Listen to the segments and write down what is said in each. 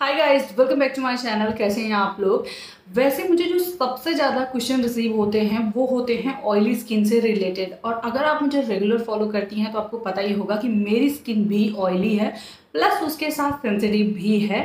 Hi guys, welcome back to my channel. कैसे हैं आप लोग। वैसे मुझे जो सबसे ज़्यादा क्वेश्चन रिसीव होते हैं वो होते हैं ऑयली स्किन से रिलेटेड। और अगर आप मुझे रेगुलर फॉलो करती हैं तो आपको पता ही होगा कि मेरी स्किन भी ऑयली है प्लस उसके साथ सेंसिटिव भी है।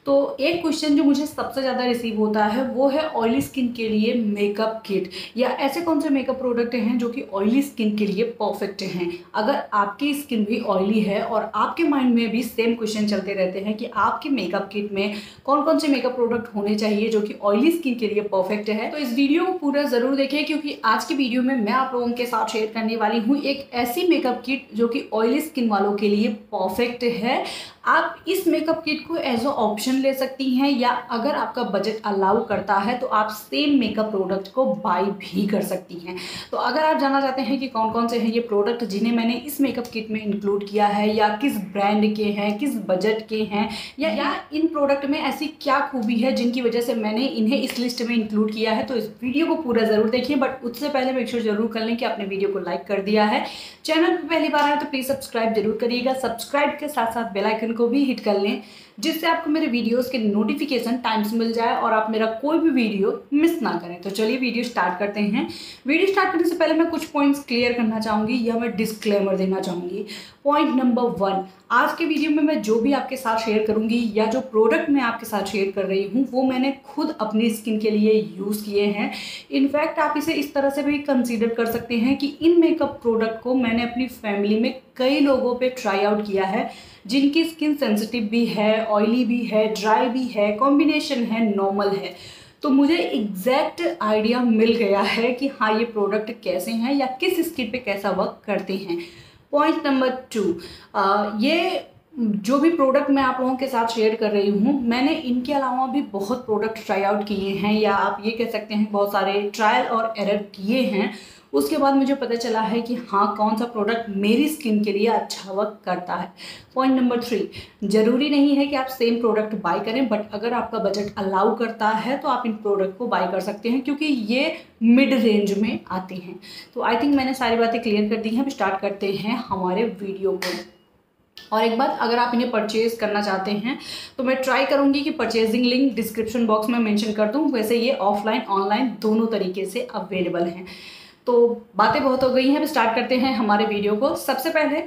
तो एक क्वेश्चन जो मुझे सबसे ज़्यादा रिसीव होता है वो है ऑयली स्किन के लिए मेकअप किट या ऐसे कौन से मेकअप प्रोडक्ट हैं जो कि ऑयली स्किन के लिए परफेक्ट हैं। अगर आपकी स्किन भी ऑयली है और आपके माइंड में भी सेम क्वेश्चन चलते रहते हैं कि आपके मेकअप किट में कौन कौन से मेकअप प्रोडक्ट होने चाहिए जो कि ऑयली स्किन के लिए परफेक्ट है, तो इस वीडियो को पूरा ज़रूर देखें क्योंकि आज की वीडियो में मैं आप लोगों के साथ शेयर करने वाली हूँ एक ऐसी मेकअप किट जो कि ऑयली स्किन वालों के लिए परफेक्ट है। आप इस मेकअप किट को एज अ ऑप्शन ले सकती हैं या अगर आपका बजट अलाउ करता है तो आप सेम मेकअप प्रोडक्ट को बाय भी कर सकती हैं। तो अगर आप जानना चाहते हैं कि कौन कौन से हैं ये प्रोडक्ट जिन्हें मैंने इस मेकअप किट में इंक्लूड किया है या किस ब्रांड के हैं, किस बजट के हैं या इन प्रोडक्ट में ऐसी क्या खूबी है जिनकी वजह से मैंने इन्हें इस लिस्ट में इंक्लूड किया है, तो इस वीडियो को पूरा ज़रूर देखिए। बट उससे पहले मेक श्योर जरूर कर लें कि आपने वीडियो को लाइक कर दिया है। चैनल पर पहली बार आए तो प्लीज़ सब्सक्राइब जरूर करिएगा। सब्सक्राइब के साथ साथ बेल आइकन को भी हिट कर लें जिससे आपको मेरे वीडियोस के नोटिफिकेशन टाइम से मिल जाए और आप मेरा कोई भी वीडियो मिस ना करें। तो चलिए वीडियो स्टार्ट करते हैं। वीडियो स्टार्ट करने से पहले मैं कुछ पॉइंट्स क्लियर करना चाहूँगी या मैं डिस्क्लेमर देना चाहूँगी। पॉइंट नंबर 1, आज के वीडियो में मैं जो भी आपके साथ शेयर करूँगी या जो प्रोडक्ट मैं आपके साथ शेयर कर रही हूँ वो मैंने खुद अपनी स्किन के लिए यूज़ किए हैं। इनफैक्ट आप इसे इस तरह से भी कंसीडर कर सकते हैं कि इन मेकअप प्रोडक्ट को मैंने अपनी फैमिली में कई लोगों पे ट्राई आउट किया है जिनकी स्किन सेंसिटिव भी है, ऑयली भी है, ड्राई भी है, कॉम्बिनेशन है, नॉर्मल है। तो मुझे एग्जैक्ट आइडिया मिल गया है कि हाँ ये प्रोडक्ट कैसे हैं या किस स्किन पे कैसा वर्क करते हैं। पॉइंट नंबर 2, ये जो भी प्रोडक्ट मैं आप लोगों के साथ शेयर कर रही हूँ मैंने इनके अलावा भी बहुत प्रोडक्ट ट्राई आउट किए हैं या आप ये कह सकते हैं बहुत सारे ट्रायल और एरर किए हैं। उसके बाद मुझे पता चला है कि हाँ कौन सा प्रोडक्ट मेरी स्किन के लिए अच्छा वर्क करता है। पॉइंट नंबर 3, ज़रूरी नहीं है कि आप सेम प्रोडक्ट बाय करें बट अगर आपका बजट अलाउ करता है तो आप इन प्रोडक्ट को बाय कर सकते हैं क्योंकि ये मिड रेंज में आते हैं। तो आई थिंक मैंने सारी बातें क्लियर कर दी हैं। अब स्टार्ट करते हैं हमारे वीडियो को। और एक बात, अगर आप इन्हें परचेज करना चाहते हैं तो मैं ट्राई करूंगी कि परचेजिंग लिंक डिस्क्रिप्शन बॉक्स में मेंशन कर दूं। वैसे ये ऑफलाइन ऑनलाइन दोनों तरीके से अवेलेबल हैं। तो बातें बहुत हो गई हैं, अब स्टार्ट करते हैं हमारे वीडियो को। सबसे पहले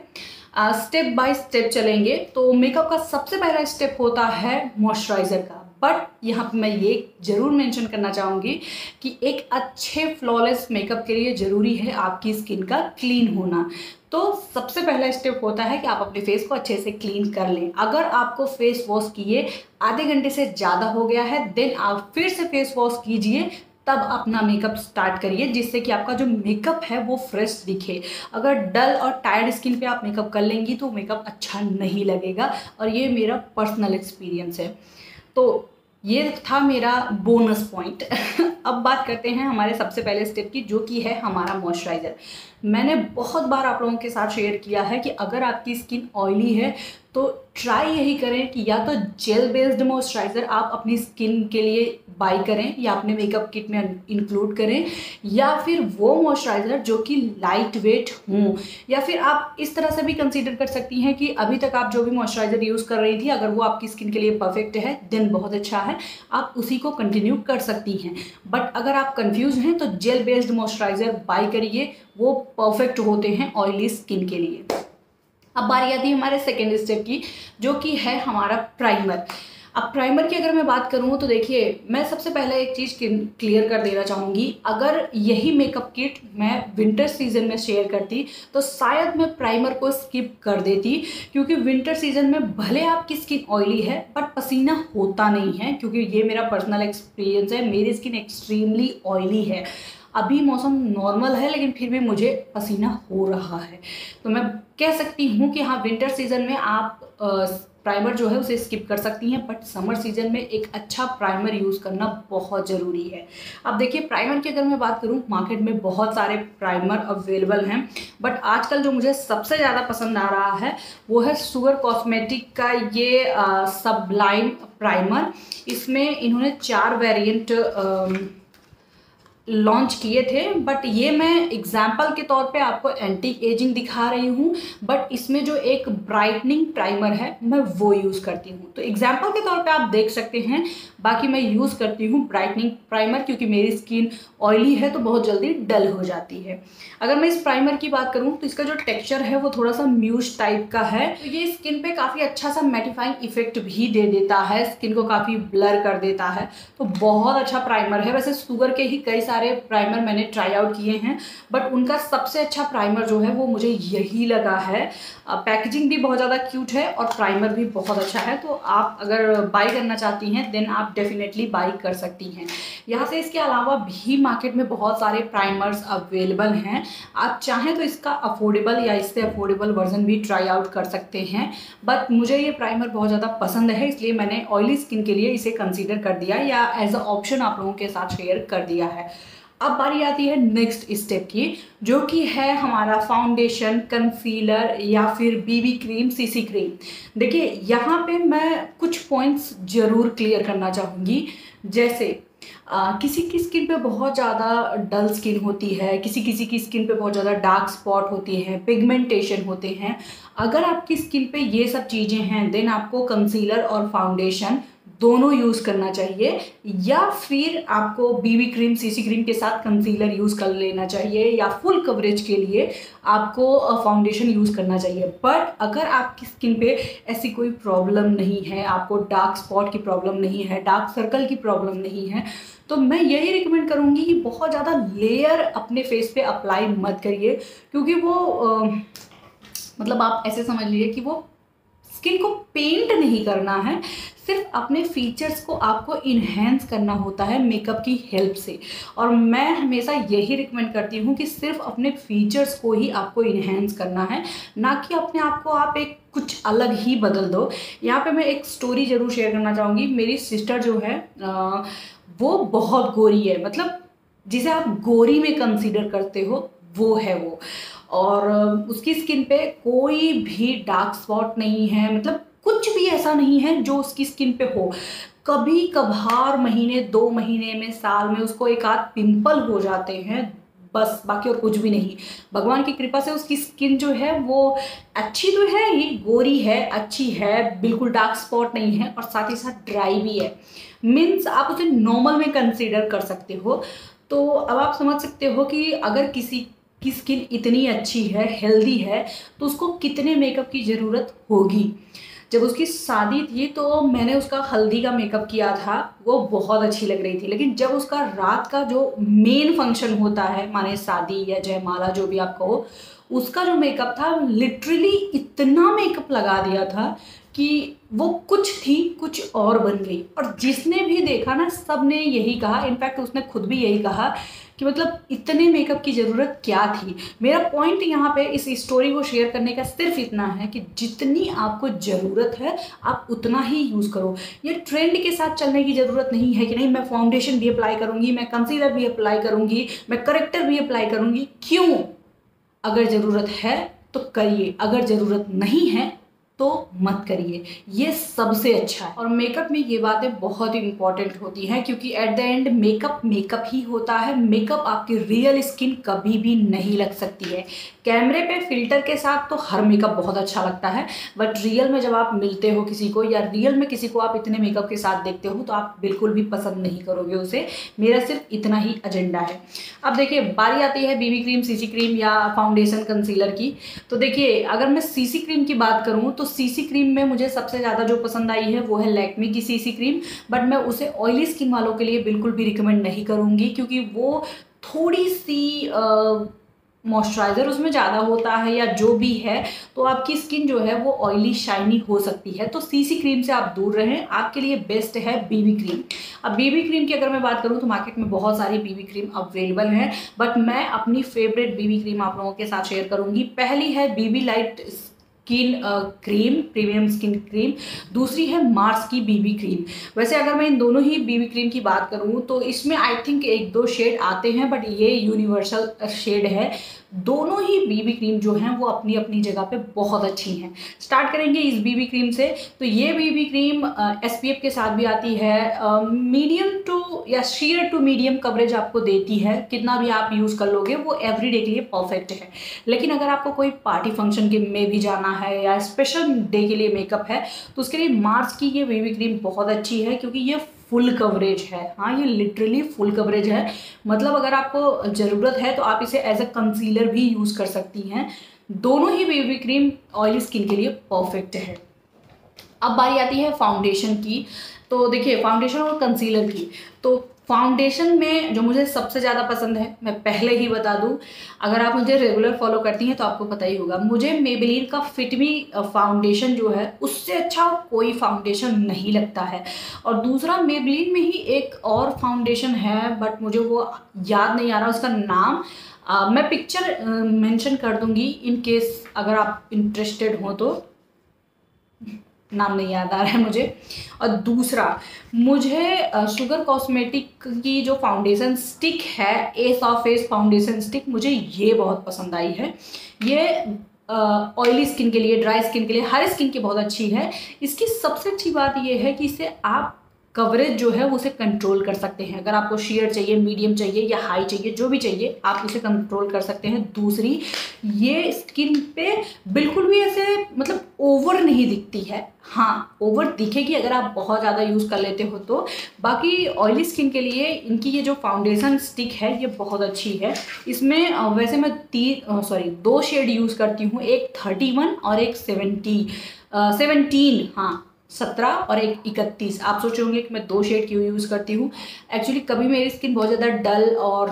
स्टेप बाय स्टेप चलेंगे। तो मेकअप का सबसे पहला स्टेप होता है मॉइस्चराइज़र का। बट यहाँ पे मैं ये ज़रूर मेंशन करना चाहूँगी कि एक अच्छे फ्लॉलेस मेकअप के लिए ज़रूरी है आपकी स्किन का क्लीन होना। तो सबसे पहला स्टेप होता है कि आप अपने फेस को अच्छे से क्लीन कर लें। अगर आपको फेस वॉश किए आधे घंटे से ज़्यादा हो गया है देन आप फिर से फेस वॉश कीजिए, तब अपना मेकअप स्टार्ट करिए जिससे कि आपका जो मेकअप है वो फ्रेश दिखे। अगर डल और टायर्ड स्किन पे आप मेकअप कर लेंगी तो मेकअप अच्छा नहीं लगेगा और ये मेरा पर्सनल एक्सपीरियंस है। तो ये था मेरा बोनस पॉइंट। अब बात करते हैं हमारे सबसे पहले स्टेप की जो कि है हमारा मॉइस्चराइज़र। मैंने बहुत बार आप लोगों के साथ शेयर किया है कि अगर आपकी स्किन ऑयली है तो ट्राई यही करें कि या तो जेल बेस्ड मॉइस्चराइज़र आप अपनी स्किन के लिए बाय करें या अपने मेकअप किट में इंक्लूड करें, या फिर वो मॉइस्चराइज़र जो कि लाइट वेट हों, या फिर आप इस तरह से भी कंसीडर कर सकती हैं कि अभी तक आप जो भी मॉइस्चराइज़र यूज़ कर रही थी अगर वो आपकी स्किन के लिए परफेक्ट है देन बहुत अच्छा है, आप उसी को कंटिन्यू कर सकती हैं। बट अगर आप कंफ्यूज हैं तो जेल बेस्ड मॉइस्चराइज़र बाय करिए, वो परफेक्ट होते हैं ऑयली स्किन के लिए। अब बारी आती है हमारे सेकेंड स्टेप की जो कि है हमारा प्राइमर। अब प्राइमर की अगर मैं बात करूँ तो देखिए मैं सबसे पहले एक चीज़ क्लियर कर देना चाहूँगी। अगर यही मेकअप किट मैं विंटर सीजन में शेयर करती तो शायद मैं प्राइमर को स्किप कर देती, क्योंकि विंटर सीजन में भले आपकी स्किन ऑयली है बट पसीना होता नहीं है, क्योंकि ये मेरा पर्सनल एक्सपीरियंस है। मेरी स्किन एक्सट्रीमली ऑयली है। अभी मौसम नॉर्मल है लेकिन फिर भी मुझे पसीना हो रहा है। तो मैं कह सकती हूँ कि हाँ विंटर सीजन में आप प्राइमर जो है उसे स्किप कर सकती हैं, बट समर सीजन में एक अच्छा प्राइमर यूज़ करना बहुत ज़रूरी है। अब देखिए प्राइमर की अगर मैं बात करूँ मार्केट में बहुत सारे प्राइमर अवेलेबल हैं, बट आजकल जो मुझे सबसे ज़्यादा पसंद आ रहा है वो है शुगर कॉस्मेटिक का ये सब्लाइम प्राइमर। इसमें इन्होंने 4 वेरिएंट लॉन्च किए थे, बट ये मैं एग्जाम्पल के तौर पे आपको एंटी एजिंग दिखा रही हूँ। बट इसमें जो एक ब्राइटनिंग प्राइमर है मैं वो यूज़ करती हूँ, तो एग्जाम्पल के तौर पे आप देख सकते हैं। बाकी मैं यूज़ करती हूँ ब्राइटनिंग प्राइमर, क्योंकि मेरी स्किन ऑयली है तो बहुत जल्दी डल हो जाती है। अगर मैं इस प्राइमर की बात करूँ तो इसका जो टेक्सचर है वो थोड़ा सा म्यूश टाइप का है, तो ये स्किन पे काफ़ी अच्छा सा मैटिफाइंग इफेक्ट भी दे देता है, स्किन को काफ़ी ब्लर कर देता है। तो बहुत अच्छा प्राइमर है। वैसे शुगर के ही कई सारे प्राइमर मैंने ट्राई आउट किए हैं, बट उनका सबसे अच्छा प्राइमर जो है वो मुझे यही लगा है। पैकेजिंग भी बहुत ज़्यादा क्यूट है और प्राइमर भी बहुत अच्छा है, तो आप अगर बाई करना चाहती हैं देन आप डेफिनेटली बाई कर सकती हैं यहाँ से। इसके अलावा भी मार्केट में बहुत सारे प्राइमर्स अवेलेबल हैं, आप चाहें तो इसका अफोर्डेबल या इससे अफोर्डेबल वर्जन भी ट्राई आउट कर सकते हैं। बट मुझे ये प्राइमर बहुत ज़्यादा पसंद है, इसलिए मैंने ऑयली स्किन के लिए इसे कंसीडर कर दिया या एज अ ऑप्शन आप लोगों के साथ शेयर कर दिया है। अब बारी आती है नेक्स्ट स्टेप की, जो कि है हमारा फाउंडेशन, कंसीलर या फिर बीबी क्रीम, सीसी क्रीम। देखिए यहाँ पे मैं कुछ पॉइंट्स ज़रूर क्लियर करना चाहूँगी। जैसे किसी की स्किन पे बहुत ज़्यादा डल स्किन होती है, किसी किसी की स्किन पे बहुत ज़्यादा डार्क स्पॉट होती हैं, पिगमेंटेशन होते हैं। अगर आपकी स्किन पे ये सब चीज़ें हैं देन आपको कंसीलर और फाउंडेशन दोनों यूज़ करना चाहिए, या फिर आपको बीबी क्रीम, सीसी क्रीम के साथ कंसीलर यूज़ कर लेना चाहिए, या फुल कवरेज के लिए आपको फाउंडेशन यूज़ करना चाहिए। बट अगर आपकी स्किन पे ऐसी कोई प्रॉब्लम नहीं है, आपको डार्क स्पॉट की प्रॉब्लम नहीं है, डार्क सर्कल की प्रॉब्लम नहीं है, तो मैं यही रिकमेंड करूँगी कि बहुत ज़्यादा लेयर अपने फेस पे अप्लाई मत करिए, क्योंकि वो मतलब आप ऐसे समझ लीजिए कि वो स्किन को पेंट नहीं करना है, सिर्फ अपने फीचर्स को आपको इन्हेंस करना होता है मेकअप की हेल्प से। और मैं हमेशा यही रिकमेंड करती हूँ कि सिर्फ अपने फीचर्स को ही आपको इन्हेंस करना है, ना कि अपने आप को आप एक कुछ अलग ही बदल दो। यहाँ पे मैं एक स्टोरी ज़रूर शेयर करना चाहूँगी। मेरी सिस्टर जो है वो बहुत गोरी है, मतलब जिसे आप गोरी में कंसीडर करते हो वो है वो, और उसकी स्किन पे कोई भी डार्क स्पॉट नहीं है, मतलब कुछ भी ऐसा नहीं है जो उसकी स्किन पे हो। कभी कभार महीने 2 महीने में, साल में उसको एक आध पिंपल हो जाते हैं, बस, बाकी और कुछ भी नहीं। भगवान की कृपा से उसकी स्किन जो है वो अच्छी तो है ही, गोरी है, अच्छी है, बिल्कुल डार्क स्पॉट नहीं है, और साथ ही साथ ड्राई भी है। मीन्स आप उसे नॉर्मल में कंसीडर कर सकते हो। तो अब आप समझ सकते हो कि अगर किसी की स्किन इतनी अच्छी है, हेल्दी है, तो उसको कितने मेकअप की ज़रूरत होगी। जब उसकी शादी थी तो मैंने उसका हल्दी का मेकअप किया था, वो बहुत अच्छी लग रही थी। लेकिन जब उसका रात का जो मेन फंक्शन होता है, माने शादी या जयमाला जो भी आप कहो, उसका जो मेकअप था, लिटरली इतना मेकअप लगा दिया था कि वो कुछ थी कुछ और बन गई। और जिसने भी देखा ना, सब ने यही कहा, इनफैक्ट उसने खुद भी यही कहा कि मतलब इतने मेकअप की ज़रूरत क्या थी। मेरा पॉइंट यहाँ पे इस स्टोरी को शेयर करने का सिर्फ इतना है कि जितनी आपको ज़रूरत है आप उतना ही यूज़ करो। ये ट्रेंड के साथ चलने की ज़रूरत नहीं है कि नहीं मैं फाउंडेशन भी अप्लाई करूँगी, मैं कंसीलर भी अप्लाई करूँगी, मैं करेक्टर भी अप्लाई करूँगी। क्यों? अगर ज़रूरत है तो करिए, अगर ज़रूरत नहीं है तो मत करिए, ये सबसे अच्छा है। और मेकअप में ये बातें बहुत इंपॉर्टेंट होती हैं, क्योंकि at the end makeup makeup ही होता है। मेकअप आपकी रियल स्किन कभी भी नहीं लग सकती है। कैमरे पे फिल्टर के साथ तो हर मेकअप बहुत अच्छा लगता है, बट रियल में जब आप मिलते हो किसी को, या रियल में किसी को आप इतने मेकअप के साथ देखते हो, तो आप बिल्कुल भी पसंद नहीं करोगे उसे। मेरा सिर्फ इतना ही एजेंडा है। अब देखिए बारी आती है बीबी क्रीम, सीसी क्रीम या फाउंडेशन, कंसीलर की। तो देखिए अगर मैं सीसी क्रीम की बात करूँ तो सीसी क्रीम में मुझे सबसे ज़्यादा जो पसंद आई है वो है लैक्मे की सीसी क्रीम। बट मैं उसे ऑयली स्किन वालों के लिए बिल्कुल भी रिकमेंड नहीं करूँगी, क्योंकि वो थोड़ी सी मॉइस्चराइज़र उसमें ज़्यादा होता है या जो भी है, तो आपकी स्किन जो है वो ऑयली शाइनी हो सकती है। तो सीसी क्रीम से आप दूर रहें, आपके लिए बेस्ट है बीबी क्रीम। अब बीबी क्रीम की अगर मैं बात करूँ तो मार्केट में बहुत सारी बीबी क्रीम अवेलेबल हैं, बट मैं अपनी फेवरेट बीबी क्रीम आप लोगों के साथ शेयर करूँगी। पहली है BB light skin cream, premium skin cream. दूसरी है मार्स की बीबी क्रीम। वैसे अगर मैं इन दोनों ही बीबी क्रीम की बात करूँ तो इसमें आई थिंक 1-2 शेड आते हैं, बट ये यूनिवर्सल शेड है। दोनों ही बीबी क्रीम जो हैं वो अपनी अपनी जगह पे बहुत अच्छी हैं। स्टार्ट करेंगे इस बीबी क्रीम से। तो ये बीबी क्रीम SPF के साथ भी आती है, मीडियम टू या शेयर टू मीडियम कवरेज आपको देती है। कितना भी आप यूज़ कर लोगे वो एवरीडे के लिए परफेक्ट है। लेकिन अगर आपको कोई पार्टी फंक्शन के में भी जाना है या स्पेशल डे के लिए मेकअप है तो उसके लिए मार्स की ये बीबी क्रीम बहुत अच्छी है, क्योंकि ये फुल कवरेज है। हाँ, ये लिटरली फुल कवरेज है। मतलब अगर आपको ज़रूरत है तो आप इसे एज अ कंसीलर भी यूज़ कर सकती हैं। दोनों ही बीबी क्रीम ऑयली स्किन के लिए परफेक्ट है। अब बारी आती है फाउंडेशन की। तो देखिए, फाउंडेशन और कंसीलर की। तो फाउंडेशन में जो मुझे सबसे ज़्यादा पसंद है, मैं पहले ही बता दूं, अगर आप मुझे रेगुलर फॉलो करती हैं तो आपको पता ही होगा, मुझे मेबेलिन का फिट मी फाउंडेशन जो है उससे अच्छा कोई फाउंडेशन नहीं लगता है। और दूसरा, मेबेलिन में ही एक और फाउंडेशन है बट मुझे वो याद नहीं आ रहा उसका नाम। मैं पिक्चर मेंशन कर दूंगी इन केस अगर आप इंटरेस्टेड हो तो। नाम नहीं याद आ रहा है मुझे। और दूसरा, मुझे शुगर कॉस्मेटिक की जो फाउंडेशन स्टिक है, S of face foundation stick, मुझे ये बहुत पसंद आई है। ये ऑयली स्किन के लिए, ड्राई स्किन के लिए, हर स्किन की बहुत अच्छी है। इसकी सबसे अच्छी बात ये है कि इसे आप कवरेज जो है वो उसे कंट्रोल कर सकते हैं। अगर आपको शेयर चाहिए, मीडियम चाहिए या हाई चाहिए, जो भी चाहिए आप उसे कंट्रोल कर सकते हैं। दूसरी, ये स्किन पे बिल्कुल भी ऐसे मतलब ओवर नहीं दिखती है। हाँ, ओवर दिखेगी अगर आप बहुत ज़्यादा यूज़ कर लेते हो तो। बाकी ऑयली स्किन के लिए इनकी ये जो फाउंडेशन स्टिक है ये बहुत अच्छी है। इसमें वैसे मैं 2 शेड यूज़ करती हूँ, एक 31 और एक 17। हाँ, 17 और एक 31। आप सोच होंगे कि मैं 2 शेड क्यों यूज़ करती हूँ। एक्चुअली कभी मेरी स्किन बहुत ज़्यादा डल और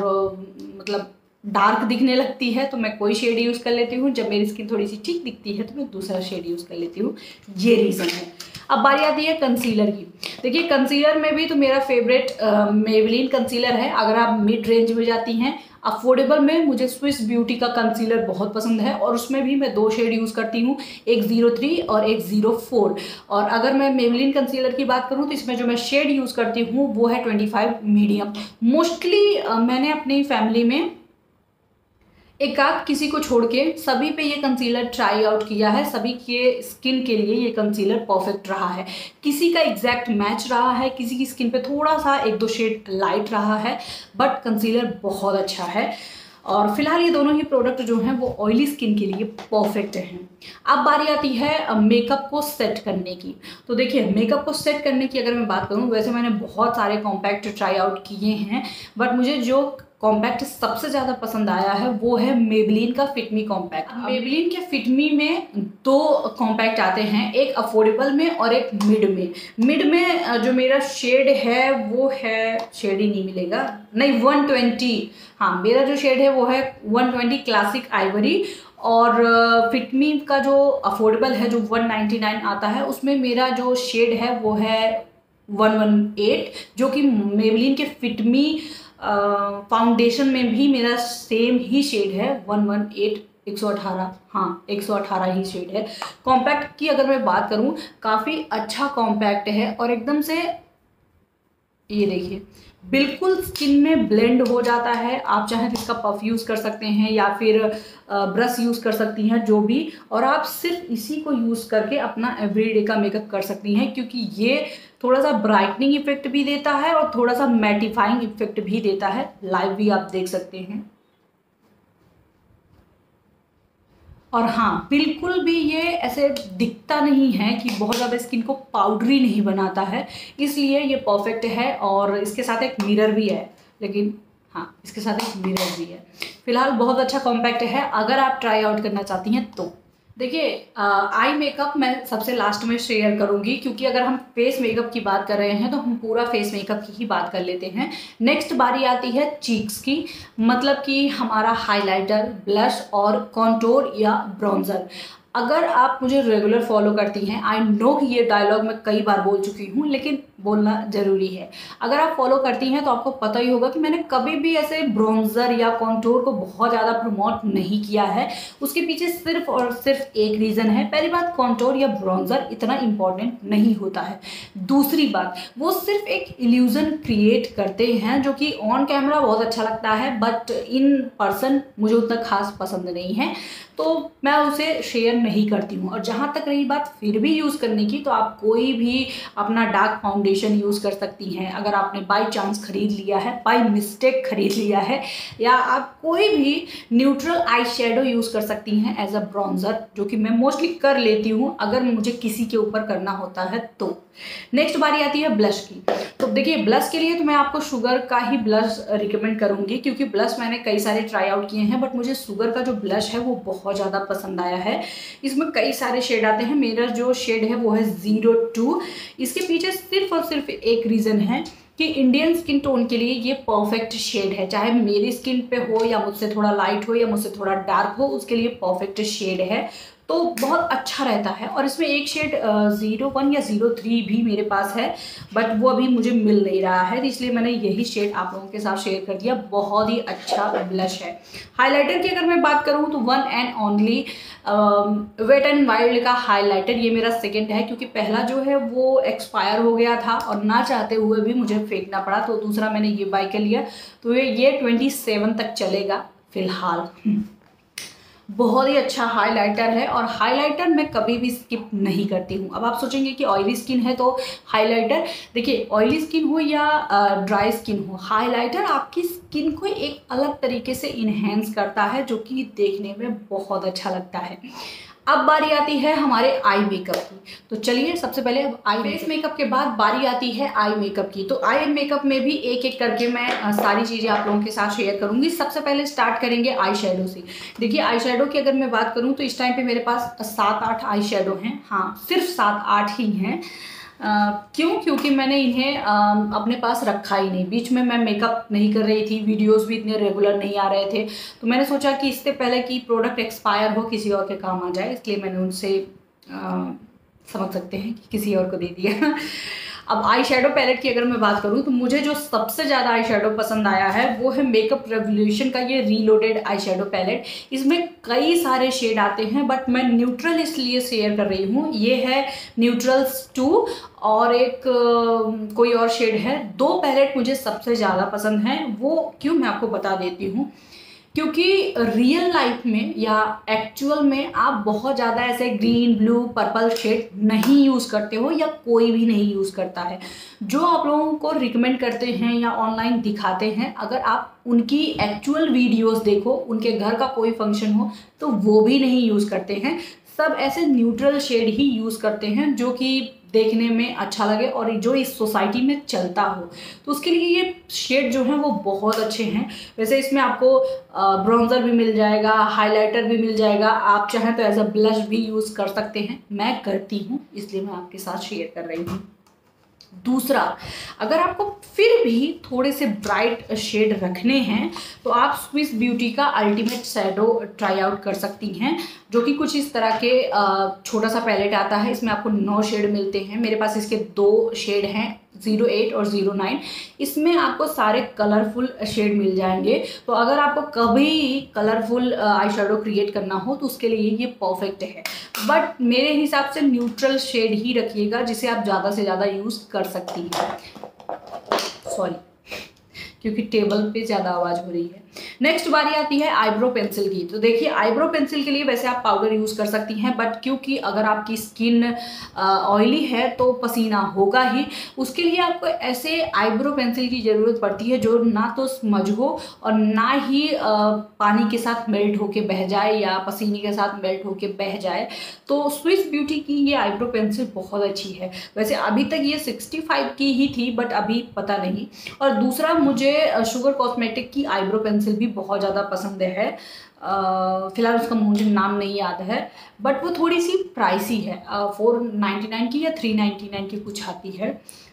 मतलब डार्क दिखने लगती है तो मैं कोई शेड यूज़ कर लेती हूँ। जब मेरी स्किन थोड़ी सी ठीक दिखती है तो मैं दूसरा शेड यूज़ कर लेती हूँ। ये रीज़न है। अब बारी आती है कंसीलर की। देखिए, कंसीलर में भी तो मेरा फेवरेट मेबेलिन कंसीलर है। अगर आप मिड रेंज में जाती हैं, अफोर्डेबल में, मुझे स्विस ब्यूटी का कंसीलर बहुत पसंद है और उसमें भी मैं 2 शेड यूज़ करती हूँ, एक 03 और एक 04। और अगर मैं मेबेलिन कंसीलर की बात करूँ तो इसमें जो मैं शेड यूज़ करती हूँ वो है 25 मीडियम। मोस्टली मैंने अपनी फैमिली में एक आध किसी को छोड़ के सभी पे ये कंसीलर ट्राई आउट किया है। सभी के स्किन के लिए ये कंसीलर परफेक्ट रहा है। किसी का एग्जैक्ट मैच रहा है, किसी की स्किन पे थोड़ा सा 1-2 शेड लाइट रहा है, बट कंसीलर बहुत अच्छा है। और फिलहाल ये दोनों ही प्रोडक्ट जो हैं वो ऑयली स्किन के लिए परफेक्ट हैं। अब बारी आती है मेकअप को सेट करने की। तो देखिए, मेकअप को सेट करने की अगर मैं बात करूँ, वैसे मैंने बहुत सारे कॉम्पैक्ट ट्राई आउट किए हैं, बट मुझे जो कॉम्पैक्ट सबसे ज़्यादा पसंद आया है वो है मेबेलिन का फिट मी कॉम्पैक्ट। मेबेलिन के फिट मी में 2 कॉम्पैक्ट आते हैं, एक अफोर्डेबल में और एक मिड में। मिड में जो मेरा शेड है वो है, शेड ही नहीं मिलेगा, नहीं 120। हाँ, मेरा जो शेड है वो है 120 क्लासिक आइवरी। और फिट मी का जो अफोर्डेबल है जो 199 आता है, उसमें मेरा जो शेड है वो है 118, जो कि मेबेलिन के फिट मी फाउंडेशन में भी मेरा सेम ही शेड है 118 118। हाँ, 118 ही शेड है। कॉम्पैक्ट की अगर मैं बात करूँ, काफ़ी अच्छा कॉम्पैक्ट है और एकदम से ये देखिए बिल्कुल स्किन में ब्लेंड हो जाता है। आप चाहें तो इसका पफ यूज़ कर सकते हैं या फिर ब्रश यूज़ कर सकती हैं, जो भी, और आप सिर्फ इसी को यूज़ करके अपना एवरीडे का मेकअप कर सकती हैं, क्योंकि ये थोड़ा सा ब्राइटनिंग इफेक्ट भी देता है और थोड़ा सा मैटिफाइंग इफेक्ट भी देता है। लाइव भी आप देख सकते हैं। और हाँ, बिल्कुल भी ये ऐसे दिखता नहीं है कि बहुत ज़्यादा स्किन को पाउडरी नहीं बनाता है, इसलिए ये परफेक्ट है। और इसके साथ एक मिरर भी है, लेकिन हाँ, इसके साथ एक मिरर भी है। फिलहाल बहुत अच्छा कॉम्पैक्ट है अगर आप ट्राई आउट करना चाहती हैं तो। देखिए, आई मेकअप मैं सबसे लास्ट में शेयर करूंगी, क्योंकि अगर हम फेस मेकअप की बात कर रहे हैं तो हम पूरा फेस मेकअप की ही बात कर लेते हैं। नेक्स्ट बारी आती है चीक्स की, मतलब कि हमारा हाइलाइटर, ब्लश और कॉन्टोर या ब्राउन्जर। अगर आप मुझे रेगुलर फॉलो करती हैं, आई नो कि ये डायलॉग मैं कई बार बोल चुकी हूँ, लेकिन बोलना ज़रूरी है। अगर आप फॉलो करती हैं तो आपको पता ही होगा कि मैंने कभी भी ऐसे ब्रॉन्ज़र या कॉन्टूर को बहुत ज़्यादा प्रमोट नहीं किया है। उसके पीछे सिर्फ और सिर्फ एक रीज़न है। पहली बात, कॉन्टूर या ब्रॉन्ज़र इतना इंपॉर्टेंट नहीं होता है। दूसरी बात, वो सिर्फ एक इल्यूज़न क्रिएट करते हैं जो कि ऑन कैमरा बहुत अच्छा लगता है, बट इन पर्सन मुझे उतना खास पसंद नहीं है, तो मैं उसे शेयर नहीं करती हूँ। और जहाँ तक रही बात फिर भी यूज़ करने की, तो आप कोई भी अपना डार्क फाउंडेशन यूज़ कर सकती हैं। अगर आपने बाय चांस खरीद लिया है, बाय मिस्टेक खरीद लिया है, या आप कोई भी न्यूट्रल आई शेडो यूज़ कर सकती हैं एज अ ब्रॉन्ज़र, जो कि मैं मोस्टली कर लेती हूँ अगर मुझे किसी के ऊपर करना होता है तो। नेक्स्ट बारी आती है ब्लश की। तो देखिए, ब्लश के लिए तो मैं आपको शुगर का ही ब्लश रिकमेंड करूँगी, क्योंकि ब्लश मैंने कई सारे ट्राई आउट किए हैं, बट मुझे शुगर का जो ब्लश है वो बहुत ज़्यादा पसंद आया है। इसमें कई सारे शेड आते हैं, मेरा जो शेड है वो है 02। इसके पीछे सिर्फ और सिर्फ एक रीज़न है कि इंडियन स्किन टोन के लिए ये परफेक्ट शेड है। चाहे मेरी स्किन पे हो या मुझसे थोड़ा लाइट हो या मुझसे थोड़ा डार्क हो, उसके लिए परफेक्ट शेड है, तो बहुत अच्छा रहता है। और इसमें एक शेड 01 या 03 भी मेरे पास है, बट वो अभी मुझे मिल नहीं रहा है, इसलिए मैंने यही शेड आप लोगों के साथ शेयर कर दिया। बहुत ही अच्छा ब्लश है। हाइलाइटर की अगर मैं बात करूँ तो one and only wet and wild का हाइलाइटर, ये मेरा सेकंड है, क्योंकि पहला जो है वो एक्सपायर हो गया था और ना चाहते हुए भी मुझे फेंकना पड़ा, तो दूसरा मैंने ये बाय कर लिया। तो ये 27 तक चलेगा फिलहाल। बहुत ही अच्छा हाइलाइटर है, और हाइलाइटर मैं कभी भी स्किप नहीं करती हूँ। अब आप सोचेंगे कि ऑयली स्किन है तो हाइलाइटर, देखिए ऑयली स्किन हो या ड्राई स्किन हो, हाइलाइटर आपकी स्किन को एक अलग तरीके से इन्हेंस करता है, जो कि देखने में बहुत अच्छा लगता है। अब बारी आती है हमारे आई मेकअप की। तो चलिए, सबसे पहले अब आई फेस मेकअप के बाद बारी आती है आई मेकअप की। तो आई मेकअप में भी एक एक करके मैं सारी चीज़ें आप लोगों के साथ शेयर करूंगी। सबसे पहले स्टार्ट करेंगे आई शेडो से। देखिए, आई शेडो की अगर मैं बात करूं तो इस टाइम पे मेरे पास 7-8 आई शेडो हैं। हाँ, सिर्फ 7-8 ही हैं। क्यों? क्योंकि मैंने इन्हें अपने पास रखा ही नहीं। बीच में मैं मेकअप नहीं कर रही थी, वीडियोस भी इतने रेगुलर नहीं आ रहे थे, तो मैंने सोचा कि इससे पहले कि प्रोडक्ट एक्सपायर हो, किसी और के काम आ जाए, इसलिए मैंने उनसे समझ सकते हैं कि किसी और को दे दिया। अब आई शेडो पैलेट की अगर मैं बात करूं तो मुझे जो सबसे ज़्यादा आई शेडो पसंद आया है वो है मेकअप रेवोल्यूशन का ये रीलोडेड आई शेडो पैलेट। इसमें कई सारे शेड आते हैं, बट मैं न्यूट्रल इसलिए शेयर कर रही हूँ। ये है न्यूट्रल्स 2 और एक कोई और शेड है। 2 पैलेट मुझे सबसे ज़्यादा पसंद हैं। वो क्यों, मैं आपको बता देती हूँ। क्योंकि रियल लाइफ में या एक्चुअल में आप बहुत ज़्यादा ऐसे ग्रीन, ब्लू, पर्पल शेड नहीं यूज़ करते हो, या कोई भी नहीं यूज़ करता है। जो आप लोगों को रिकमेंड करते हैं या ऑनलाइन दिखाते हैं, अगर आप उनकी एक्चुअल वीडियोस देखो, उनके घर का कोई फंक्शन हो, तो वो भी नहीं यूज़ करते हैं। सब ऐसे न्यूट्रल शेड ही यूज़ करते हैं जो कि देखने में अच्छा लगे और जो इस सोसाइटी में चलता हो। तो उसके लिए ये शेड जो हैं वो बहुत अच्छे हैं। वैसे इसमें आपको ब्रॉन्ज़र भी मिल जाएगा, हाइलाइटर भी मिल जाएगा। आप चाहें तो एज अ ब्लश भी यूज़ कर सकते हैं। मैं करती हूँ, इसलिए मैं आपके साथ शेयर कर रही हूँ। दूसरा, अगर आपको फिर भी थोड़े से ब्राइट शेड रखने हैं तो आप स्विस ब्यूटी का अल्टीमेट शैडो ट्राई आउट कर सकती हैं, जो कि कुछ इस तरह के छोटा सा पैलेट आता है। इसमें आपको 9 शेड मिलते हैं। मेरे पास इसके 2 शेड हैं, 08 और 09। इसमें आपको सारे कलरफुल शेड मिल जाएंगे। तो अगर आपको कभी कलरफुल आई शेडो क्रिएट करना हो तो उसके लिए ये परफेक्ट है। बट मेरे हिसाब से न्यूट्रल शेड ही रखिएगा, जिसे आप ज़्यादा से ज़्यादा यूज़ कर सकती हैं। सॉरी, क्योंकि टेबल पे ज़्यादा आवाज़ हो रही है। नेक्स्ट बारी आती है आईब्रो पेंसिल की। तो देखिए, आईब्रो पेंसिल के लिए वैसे आप पाउडर यूज़ कर सकती हैं, बट क्योंकि अगर आपकी स्किन ऑयली है तो पसीना होगा ही। उसके लिए आपको ऐसे आईब्रो पेंसिल की ज़रूरत पड़ती है जो ना तो स्मज हो और ना ही पानी के साथ मेल्ट होके बह जाए या पसीने के साथ मेल्ट होके बह जाए। तो स्विस ब्यूटी की ये आईब्रो पेंसिल बहुत अच्छी है। वैसे अभी तक ये 65 की ही थी, बट अभी पता नहीं। और दूसरा, मुझे शुगर कॉस्मेटिक की आईब्रो पेंसिल भी बहुत ज़्यादा पसंद है। फिलहाल उसका मुझे नाम नहीं याद है, बट वो थोड़ी सी प्राइसी है। 499 की या 399 की कुछ आती है,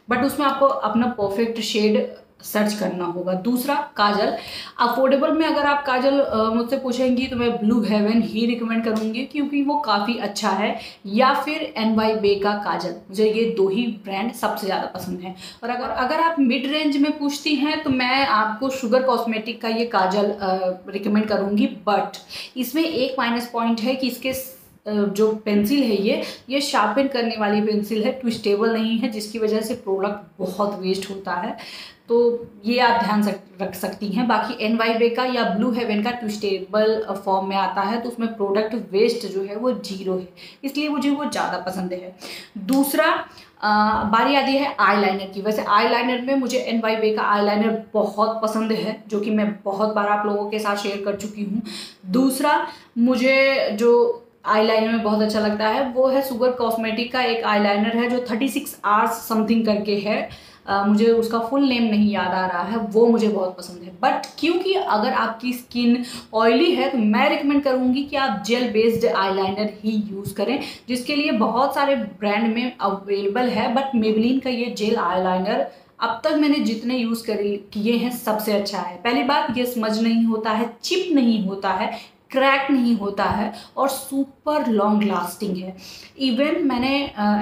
बट उसमें आपको अपना परफेक्ट शेड सर्च करना होगा। दूसरा काजल, अफोर्डेबल में अगर आप काजल मुझसे पूछेंगी तो मैं ब्लू हेवन ही रिकमेंड करूँगी क्योंकि वो काफ़ी अच्छा है, या फिर NYBE का काजल, मुझे ये दो ही ब्रांड सबसे ज़्यादा पसंद है। और अगर आप मिड रेंज में पूछती हैं तो मैं आपको शुगर कॉस्मेटिक का ये काजल रिकमेंड करूँगी, बट इसमें एक माइनस पॉइंट है कि इसके जो पेंसिल है ये शार्पन करने वाली पेंसिल है, ट्विस्टेबल नहीं है, जिसकी वजह से प्रोडक्ट बहुत वेस्ट होता है, तो ये आप ध्यान रख सकती हैं। बाकी NYBE का या ब्लू हेवन का ट्विस्टेबल फॉर्म में आता है तो उसमें प्रोडक्ट वेस्ट जो है वो 0 है, इसलिए मुझे वो ज़्यादा पसंद है। दूसरा बारी आती है आईलाइनर की। वैसे आईलाइनर में मुझे NYBE का आईलाइनर बहुत पसंद है, जो कि मैं बहुत बार आप लोगों के साथ शेयर कर चुकी हूँ। दूसरा मुझे जो आईलाइनर में बहुत अच्छा लगता है वो है शुगर कॉस्मेटिक का एक आईलाइनर है जो 36 आवर्स समथिंग करके है, मुझे उसका फुल नेम नहीं याद आ रहा है, वो मुझे बहुत पसंद है। बट क्योंकि अगर आपकी स्किन ऑयली है तो मैं रिकमेंड करूँगी कि आप जेल बेस्ड आईलाइनर ही यूज़ करें, जिसके लिए बहुत सारे ब्रांड में अवेलेबल है, बट मेबेलिन का ये जेल आईलाइनर अब तक मैंने जितने यूज़ किए हैं सबसे अच्छा है। पहली बात, ये स्मज नहीं होता है, चिप नहीं होता है, क्रैक नहीं होता है और सुपर लॉन्ग लास्टिंग है। इवन मैंने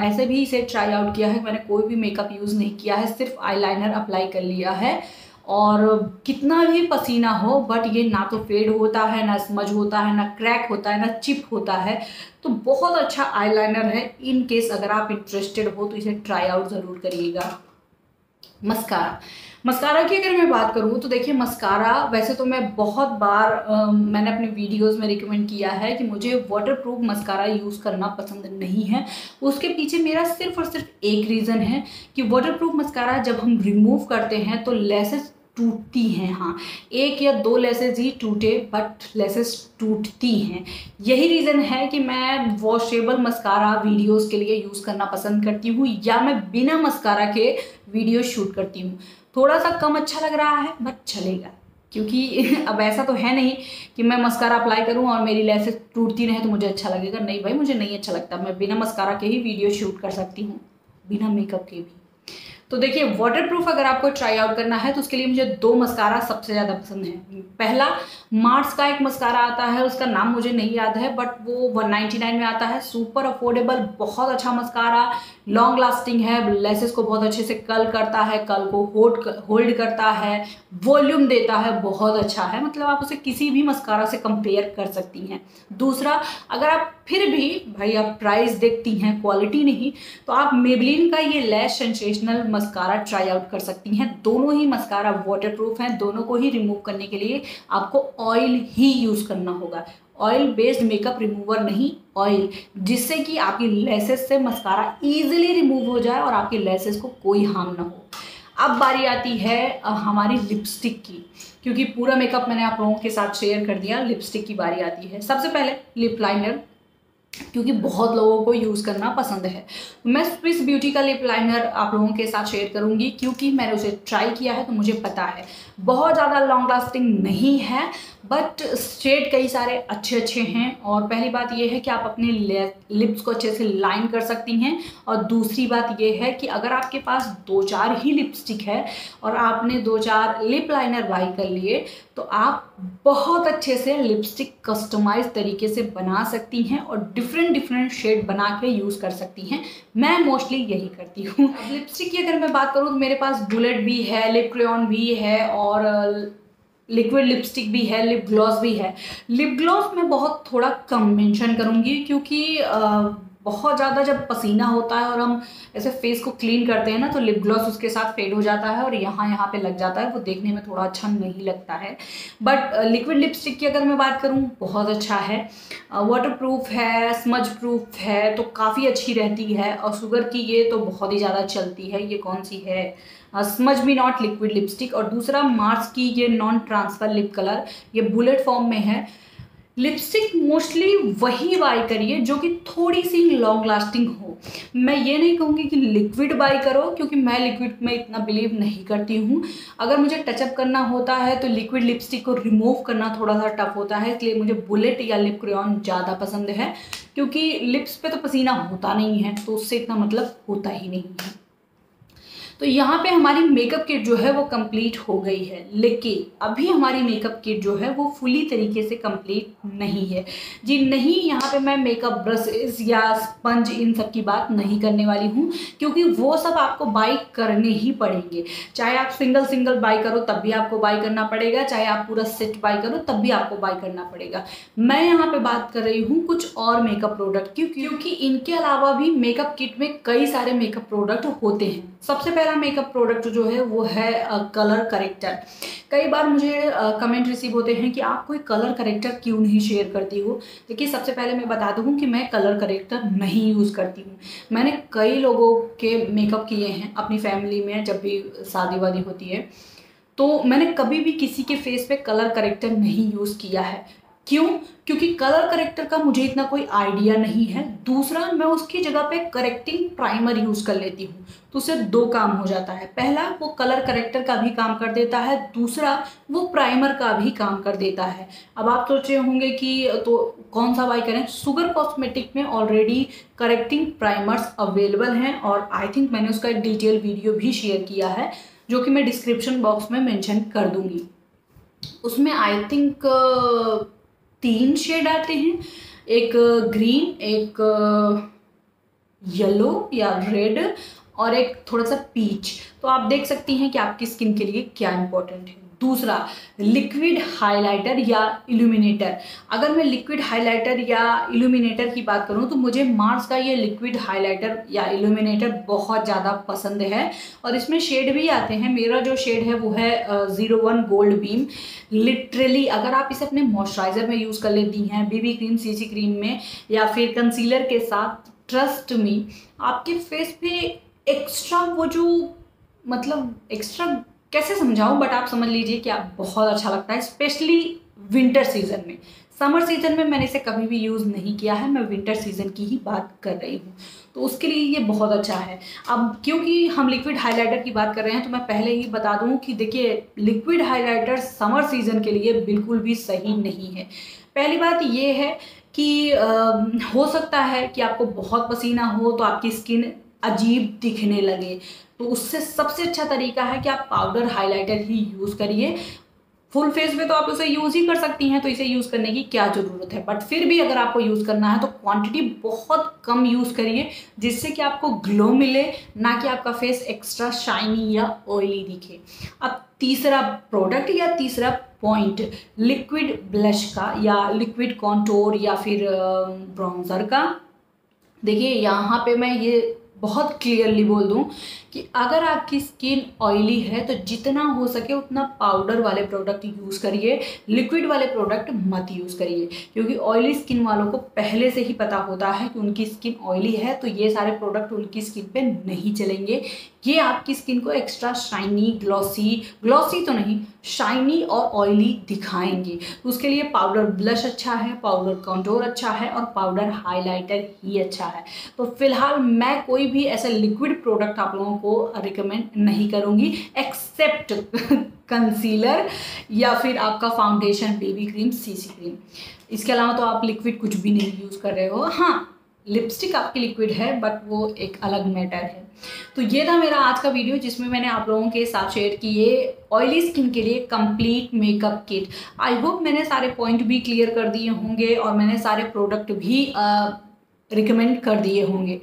ऐसे भी इसे ट्राई आउट किया है, मैंने कोई भी मेकअप यूज़ नहीं किया है, सिर्फ आईलाइनर अप्लाई कर लिया है और कितना भी पसीना हो बट ये ना तो फेड होता है, ना स्मज होता है, ना क्रैक होता है, ना चिप होता है। तो बहुत अच्छा आईलाइनर है। इन केस अगर आप इंटरेस्टेड हो तो इसे ट्राई आउट ज़रूर करिएगा। मस्कारा की अगर मैं बात करूँ तो देखिए, मस्कारा वैसे तो मैं बहुत बार मैंने अपने वीडियोस में रिकमेंड किया है कि मुझे वाटरप्रूफ मस्कारा यूज़ करना पसंद नहीं है। उसके पीछे मेरा सिर्फ और सिर्फ एक रीज़न है कि वाटरप्रूफ मस्कारा जब हम रिमूव करते हैं तो लेसेस टूटती हैं। हाँ, 1 या 2 लेसेस ही टूटे बट लेसेस टूटती हैं। यही रीज़न है कि मैं वॉशेबल मस्कारा वीडियोस के लिए यूज़ करना पसंद करती हूँ, या मैं बिना मस्कारा के वीडियो शूट करती हूँ। थोड़ा सा कम अच्छा लग रहा है बट चलेगा, क्योंकि अब ऐसा तो है नहीं कि मैं मस्कारा अप्लाई करूँ और मेरी लेसेस टूटती रहे तो मुझे अच्छा लगेगा। नहीं भाई, मुझे नहीं अच्छा लगता। मैं बिना मस्कारा के ही वीडियो शूट कर सकती हूँ, बिना मेकअप के भी। तो देखिए, वाटरप्रूफ अगर आपको ट्राई आउट करना है तो उसके लिए मुझे 2 मस्कारा सबसे ज़्यादा पसंद है। पहला, मार्स का एक मस्कारा आता है, उसका नाम मुझे नहीं याद है बट वो 199 में आता है, सुपर अफोर्डेबल, बहुत अच्छा मस्कारा, लॉन्ग लास्टिंग है, लेसेस को बहुत अच्छे से कर्ल करता है, कर्ल को होल्ड करता है, वॉल्यूम देता है, बहुत अच्छा है। मतलब आप उसे किसी भी मस्कारा से कंपेयर कर सकती हैं। दूसरा, अगर आप फिर भी भाई आप प्राइस देखती हैं, क्वालिटी नहीं, तो आप मेबेलिन का ये लैश सेंसेशनल मस्कारा ट्राई आउट कर सकती हैं। दोनों ही मस्कारा वाटरप्रूफ हैं। दोनों को ही रिमूव करने के लिए आपको ऑयल ही यूज़ करना होगा, ऑयल बेस्ड मेकअप रिमूवर नहीं, ऑयल, जिससे कि आपकी लेसेस से मस्कारा इजीली रिमूव हो जाए और आपकी लेसेस को कोई हार्म ना हो। अब बारी आती है हमारी लिपस्टिक की, क्योंकि पूरा मेकअप मैंने आप लोगों के साथ शेयर कर दिया। लिपस्टिक की बारी आती है। सबसे पहले लिप लाइनर, क्योंकि बहुत लोगों को यूज़ करना पसंद है। मैं स्विस ब्यूटी का लिप लाइनर आप लोगों के साथ शेयर करूंगी, क्योंकि मैंने उसे ट्राई किया है तो मुझे पता है। बहुत ज़्यादा लॉन्ग लास्टिंग नहीं है बट शेड कई सारे अच्छे अच्छे हैं। और पहली बात यह है कि आप अपने लिप्स को अच्छे से लाइन कर सकती हैं। और दूसरी बात यह है कि अगर आपके पास 2-4 ही लिपस्टिक है और आपने 2-4 लिप लाइनर बाई कर लिए तो आप बहुत अच्छे से लिपस्टिक कस्टमाइज तरीके से बना सकती हैं और डिफरेंट शेड बना के यूज़ कर सकती हैं। मैं मोस्टली यही करती हूँ। अब लिपस्टिक की अगर मैं बात करूँ तो मेरे पास बुलेट भी है, लिप क्रेयॉन भी है और लिक्विड लिपस्टिक भी है, लिप ग्लॉस भी है। लिप ग्लॉस मैं बहुत थोड़ा कम मेंशन करूँगी, क्योंकि बहुत ज़्यादा जब पसीना होता है और हम ऐसे फेस को क्लीन करते हैं ना तो लिप ग्लॉस उसके साथ फेड हो जाता है और यहाँ पे लग जाता है, वो देखने में थोड़ा अच्छा नहीं लगता है। बट लिक्विड लिपस्टिक की अगर मैं बात करूँ, बहुत अच्छा है, वाटरप्रूफ है, स्मज प्रूफ है, तो काफ़ी अच्छी रहती है। और शुगर की ये तो बहुत ही ज़्यादा चलती है। ये कौन सी है, smudge me not liquid lipstick. और दूसरा मार्स की ये नॉन ट्रांसफर लिप कलर, ये बुलेट फॉर्म में है। लिपस्टिक मोस्टली वही बाई करिए जो कि थोड़ी सी लॉन्ग लास्टिंग हो। मैं ये नहीं कहूँगी कि लिक्विड बाई करो, क्योंकि मैं लिक्विड में इतना बिलीव नहीं करती हूँ। अगर मुझे टचअप करना होता है तो लिक्विड लिपस्टिक को रिमूव करना थोड़ा सा टफ होता है, इसलिए मुझे बुलेट या लिप क्रेयॉन ज़्यादा पसंद है, क्योंकि लिप्स पे तो पसीना होता नहीं है तो उससे इतना मतलब होता ही नहीं है। तो यहाँ पे हमारी मेकअप किट जो है वो कंप्लीट हो गई है, लेकिन अभी हमारी मेकअप किट जो है वो फुली तरीके से कंप्लीट नहीं है जी। नहीं, यहाँ पे मैं मेकअप ब्रशेस या स्पंज इन सब की बात नहीं करने वाली हूँ, क्योंकि वो सब आपको बाई करने ही पड़ेंगे। चाहे आप सिंगल सिंगल बाई करो तब भी आपको बाई करना पड़ेगा, चाहे आप पूरा सेट बाई करो तब भी आपको बाई करना पड़ेगा। मैं यहाँ पे बात कर रही हूँ कुछ और मेकअप प्रोडक्ट की, क्योंकि इनके अलावा भी मेकअप किट में कई सारे मेकअप प्रोडक्ट होते हैं। सबसे पहला मेकअप प्रोडक्ट जो है वो है कलर करेक्टर। कई बार मुझे कमेंट रिसीव होते हैं कि आप कोई कलर करेक्टर क्यों नहीं शेयर करती हो। देखिए, सबसे पहले मैं बता दूं कि मैं कलर करेक्टर नहीं यूज़ करती हूँ। मैंने कई लोगों के मेकअप किए हैं अपनी फैमिली में, जब भी शादी वादी होती है तो मैंने कभी भी किसी के फेस पे कलर करेक्टर नहीं यूज़ किया है। क्यों? क्योंकि कलर करेक्टर का मुझे इतना कोई आइडिया नहीं है। दूसरा, मैं उसकी जगह पे करेक्टिंग प्राइमर यूज़ कर लेती हूँ, तो उससे दो काम हो जाता है। पहला, वो कलर करेक्टर का भी काम कर देता है, दूसरा वो प्राइमर का भी काम कर देता है। अब आप सोच रहे होंगे कि तो कौन सा बाई करें। शुगर कॉस्मेटिक में ऑलरेडी करेक्टिंग प्राइमर्स अवेलेबल हैं, और आई थिंक मैंने उसका एक डिटेल वीडियो भी शेयर किया है, जो कि मैं डिस्क्रिप्शन बॉक्स में मेंशन कर दूंगी। उसमें आई थिंक 3 शेड आते हैं, एक ग्रीन, एक येलो या रेड, और एक थोड़ा सा पीच। तो आप देख सकती हैं कि आपकी स्किन के लिए क्या इंपॉर्टेंट है। दूसरा, लिक्विड हाइलाइटर या इल्यूमिनेटर। अगर मैं लिक्विड हाइलाइटर या इल्यूमिनेटर की बात करूं तो मुझे मार्स का ये लिक्विड हाइलाइटर या इल्यूमिनेटर बहुत ज़्यादा पसंद है, और इसमें शेड भी आते हैं। मेरा जो शेड है वो है 01 गोल्ड बीम। लिटरली अगर आप इसे अपने मॉइस्चराइजर में यूज़ कर लेती हैं, बीबी क्रीम, सीसी क्रीम में, या फिर कंसीलर के साथ, ट्रस्ट मी, आपके फेस पे एक्स्ट्रा वो जो, मतलब एक्स्ट्रा कैसे समझाऊं, बट आप समझ लीजिए कि आप बहुत अच्छा लगता है, स्पेशली विंटर सीजन में। समर सीजन में मैंने इसे कभी भी यूज़ नहीं किया है, मैं विंटर सीजन की ही बात कर रही हूँ, तो उसके लिए ये बहुत अच्छा है। अब क्योंकि हम लिक्विड हाइलाइटर की बात कर रहे हैं तो मैं पहले ही बता दूँ कि देखिए, लिक्विड हाइलाइटर समर सीजन के लिए बिल्कुल भी सही नहीं है। पहली बात ये है कि हो सकता है कि आपको बहुत पसीना हो तो आपकी स्किन अजीब दिखने लगे, तो उससे सबसे अच्छा तरीका है कि आप पाउडर हाइलाइटर ही यूज़ करिए। फुल फेस पे तो आप उसे यूज़ ही कर सकती हैं, तो इसे यूज़ करने की क्या ज़रूरत है। बट फिर भी अगर आपको यूज़ करना है तो क्वांटिटी बहुत कम यूज़ करिए, जिससे कि आपको ग्लो मिले, ना कि आपका फेस एक्स्ट्रा शाइनी या ऑयली दिखे। अब तीसरा प्रोडक्ट या तीसरा पॉइंट, लिक्विड ब्लश का या लिक्विड कॉन्टोर या फिर ब्राउन्जर का। देखिए, यहाँ पे मैं ये बहुत क्लियरली बोल दूं कि अगर आपकी स्किन ऑयली है तो जितना हो सके उतना पाउडर वाले प्रोडक्ट यूज़ करिए, लिक्विड वाले प्रोडक्ट मत यूज़ करिए, क्योंकि ऑयली स्किन वालों को पहले से ही पता होता है कि उनकी स्किन ऑयली है, तो ये सारे प्रोडक्ट उनकी स्किन पे नहीं चलेंगे। ये आपकी स्किन को एक्स्ट्रा शाइनी, ग्लॉसी तो नहीं, शाइनी और ऑयली दिखाएंगे। तो उसके लिए पाउडर ब्लश अच्छा है, पाउडर कंटूर अच्छा है, और पाउडर हाइलाइटर ही अच्छा है। तो फिलहाल मैं कोई भी ऐसा लिक्विड प्रोडक्ट आप लोगों को रिकमेंड नहीं करूँगी, एक्सेप्ट कंसीलर या फिर आपका foundation, baby cream, CC cream. इसके अलावा तो आप लिक्विड कुछ भी नहीं यूज़ कर रहे हो। हाँ, लिपस्टिक आपकी लिक्विड है, बट वो एक अलग मैटर है। तो ये था मेरा आज का वीडियो, जिसमें मैंने आप लोगों के साथ शेयर किए ऑयली स्किन के लिए complete makeup kit. I hope मैंने सारे पॉइंट भी क्लियर कर दिए होंगे, और मैंने सारे प्रोडक्ट भी रिकमेंड कर दिए होंगे।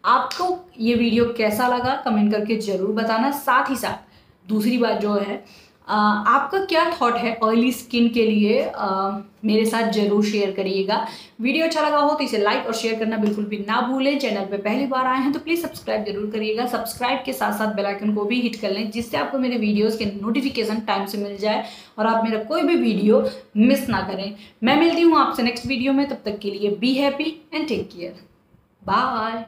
आपको ये वीडियो कैसा लगा कमेंट करके ज़रूर बताना। साथ ही साथ दूसरी बात जो है, आपका क्या थॉट है ऑयली स्किन के लिए, मेरे साथ ज़रूर शेयर करिएगा। वीडियो अच्छा लगा हो तो इसे लाइक और शेयर करना बिल्कुल भी ना भूलें। चैनल पे पहली बार आए हैं तो प्लीज़ सब्सक्राइब जरूर करिएगा। सब्सक्राइब के साथ साथ बेल आइकन को भी हिट कर लें, जिससे आपको मेरे वीडियोस के नोटिफिकेशन टाइम से मिल जाए और आप मेरा कोई भी वीडियो मिस ना करें। मैं मिलती हूँ आपसे नेक्स्ट वीडियो में, तब तक के लिए be happy and take care. Bye.